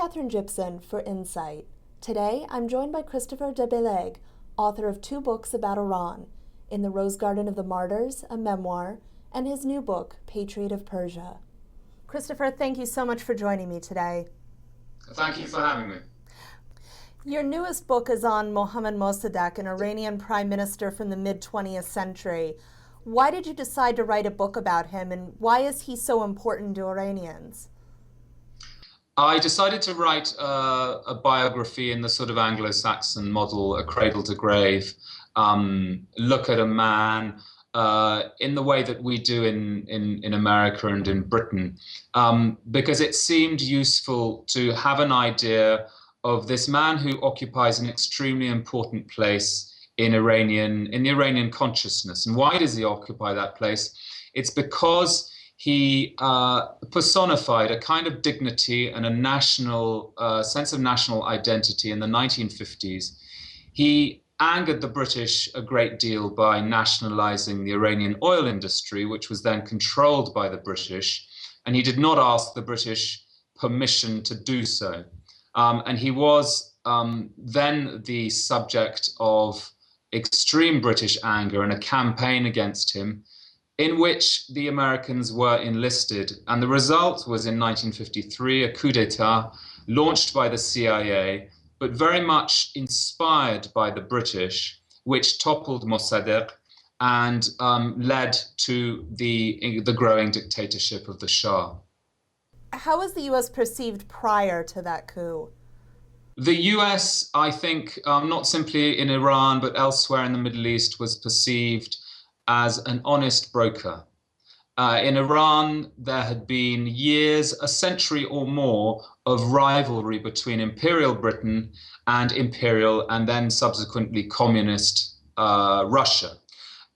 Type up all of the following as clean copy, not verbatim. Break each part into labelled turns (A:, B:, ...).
A: Katherine Gibson for Insight. Today, I'm joined by Christopher de Bellaigue, author of 2 books about Iran, In the Rose Garden of the Martyrs, a memoir, and his new book, Patriot of Persia. Christopher, thank you so much for joining me today.
B: Thank you for having me.
A: Your newest book is on Mohammad Mossadegh, an Iranian prime minister from the mid-20th century. Why did you decide to write a book about him, and why is he so important to Iranians?
B: I decided to write a biography in the sort of Anglo-Saxon model, a cradle to grave, look at a man in the way that we do in America and in Britain, because it seemed useful to have an idea of this man who occupies an extremely important place in the Iranian consciousness. And why does he occupy that place? It's because he personified a kind of dignity and a national sense of national identity in the 1950s. He angered the British a great deal by nationalizing the Iranian oil industry, which was then controlled by the British, and he did not ask the British permission to do so. And he was then the subject of extreme British anger and a campaign against him, in which the Americans were enlisted. And the result was in 1953, a coup d'etat launched by the CIA, but very much inspired by the British, which toppled Mossadegh and led to the growing dictatorship of the Shah.
A: How was the U.S. perceived prior to that coup?
B: The US, I think, not simply in Iran, but elsewhere in the Middle East, was perceived as an honest broker. In Iran, there had been years, a century or more, of rivalry between Imperial Britain and Imperial and then subsequently communist Russia.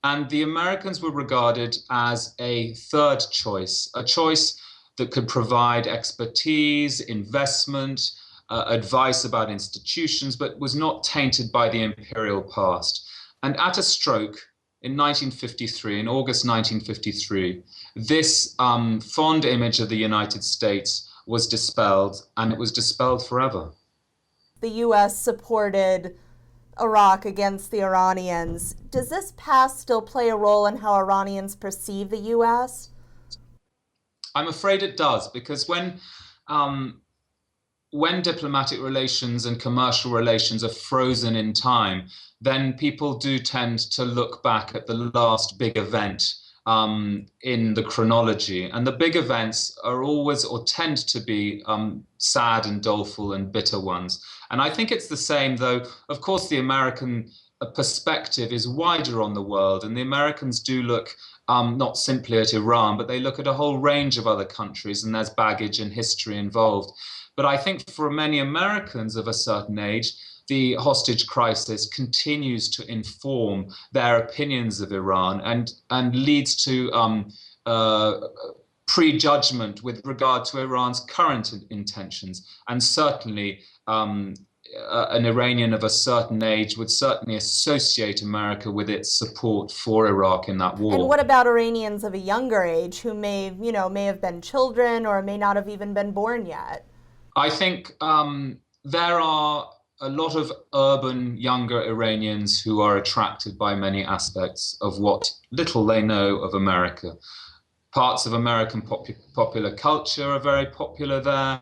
B: And the Americans were regarded as a third choice, a choice that could provide expertise, investment, advice about institutions, but was not tainted by the imperial past. And at a stroke, in 1953, in August 1953, this fond image of the United States was dispelled, and it was dispelled forever.
A: The U.S. supported Iraq against the Iranians. Does this past still play a role in how Iranians perceive the U.S.?
B: I'm afraid it does, because when diplomatic relations and commercial relations are frozen in time, then people do tend to look back at the last big event in the chronology. And the big events are always, or tend to be, sad and doleful and bitter ones. And I think it's the same, though, of course, the American perspective is wider on the world, and the Americans do look not simply at Iran, but they look at a whole range of other countries, and there's baggage and history involved. But I think for many Americans of a certain age, the hostage crisis continues to inform their opinions of Iran and leads to prejudgment with regard to Iran's current intentions. And certainly an Iranian of a certain age would certainly associate America with its support for Iraq in that war.
A: And what about Iranians of a younger age who may have been children or may not have even been born yet?
B: I think there are a lot of urban younger Iranians who are attracted by many aspects of what little they know of America. Parts of American popular culture are very popular there.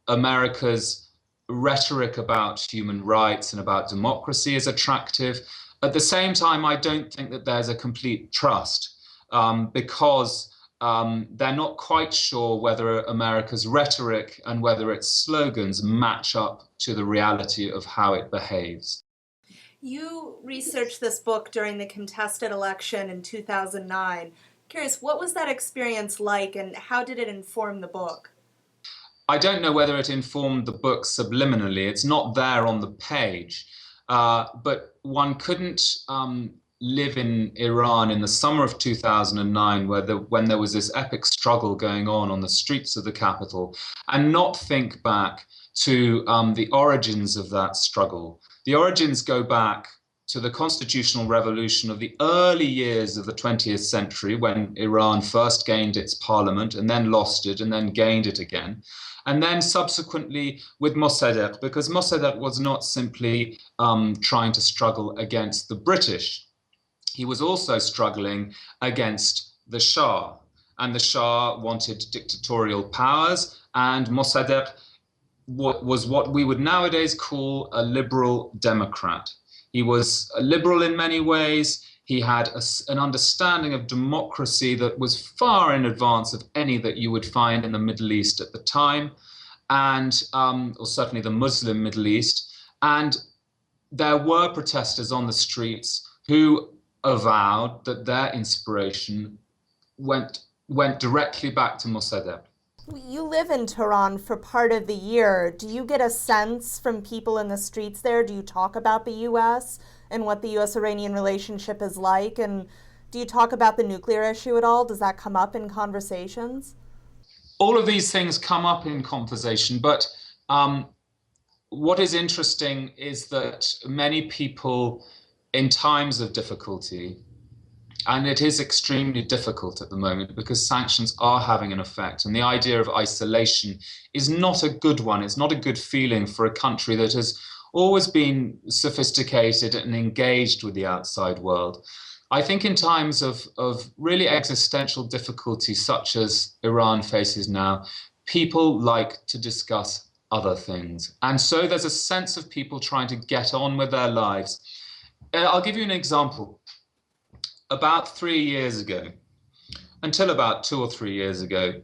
B: America's rhetoric about human rights and about democracy is attractive. At the same time, I don't think that there's a complete trust because they're not quite sure whether America's rhetoric and whether its slogans match up to the reality of how it behaves.
A: You researched this book during the contested election in 2009. Curious, what was that experience like, and how did it inform the book?
B: I don't know whether it informed the book subliminally. It's not there on the page, but one couldn't live in Iran in the summer of 2009, when there was this epic struggle going on the streets of the capital, and not think back to the origins of that struggle. The origins go back to the constitutional revolution of the early years of the 20th century, when Iran first gained its parliament and then lost it and then gained it again. And then subsequently with Mossadegh, because Mossadegh was not simply trying to struggle against the British. He was also struggling against the Shah. And the Shah wanted dictatorial powers, and Mossadegh was what we would nowadays call a liberal democrat. He was a liberal in many ways. He had an understanding of democracy that was far in advance of any that you would find in the Middle East at the time, and or certainly the Muslim Middle East. And there were protesters on the streets who avowed that their inspiration went directly back to Mossadegh.
A: You live in Tehran for part of the year. Do you get a sense from people in the streets there? Do you talk about the U.S. and what the US-Iranian relationship is like? And do you talk about the nuclear issue at all? Does that come up in conversations?
B: All of these things come up in conversation, but what is interesting is that many people in times of difficulty, and it is extremely difficult at the moment because sanctions are having an effect. And the idea of isolation is not a good one. It's not a good feeling for a country that has always been sophisticated and engaged with the outside world. I think in times of really existential difficulty, such as Iran faces now, people like to discuss other things. And so there's a sense of people trying to get on with their lives. I'll give you an example. About 3 years ago, until about 2 or 3 years ago,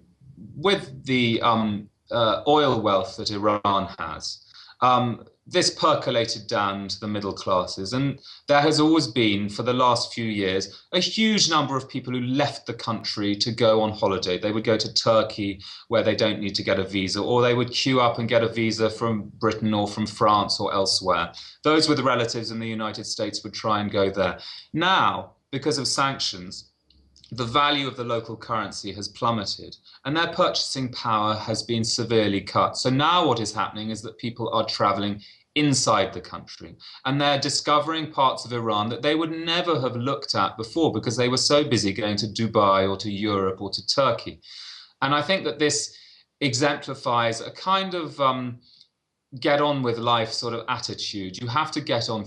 B: with the oil wealth that Iran has, this percolated down to the middle classes. And there has always been, for the last few years, a huge number of people who left the country to go on holiday. They would go to Turkey, where they don't need to get a visa, or they would queue up and get a visa from Britain or from France or elsewhere. Those with relatives in the United States would try and go there. Now, because of sanctions, the value of the local currency has plummeted and their purchasing power has been severely cut. So now what is happening is that people are traveling inside the country and they're discovering parts of Iran that they would never have looked at before because they were so busy going to Dubai or to Europe or to Turkey. And I think that this exemplifies a kind of get on with life sort of attitude. You have to get on.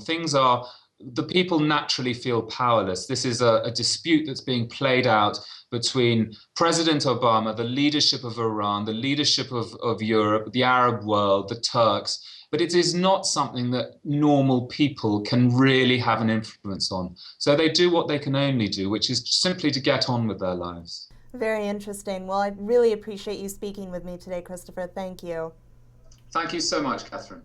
B: The people naturally feel powerless. This is a dispute that's being played out between President Obama, the leadership of Iran, the leadership of Europe, the Arab world, the Turks. But it is not something that normal people can really have an influence on. So they do what they can only do, which is simply to get on with their lives.
A: Very interesting. Well, I really appreciate you speaking with me today, Christopher. Thank you.
B: Thank you so much, Catherine.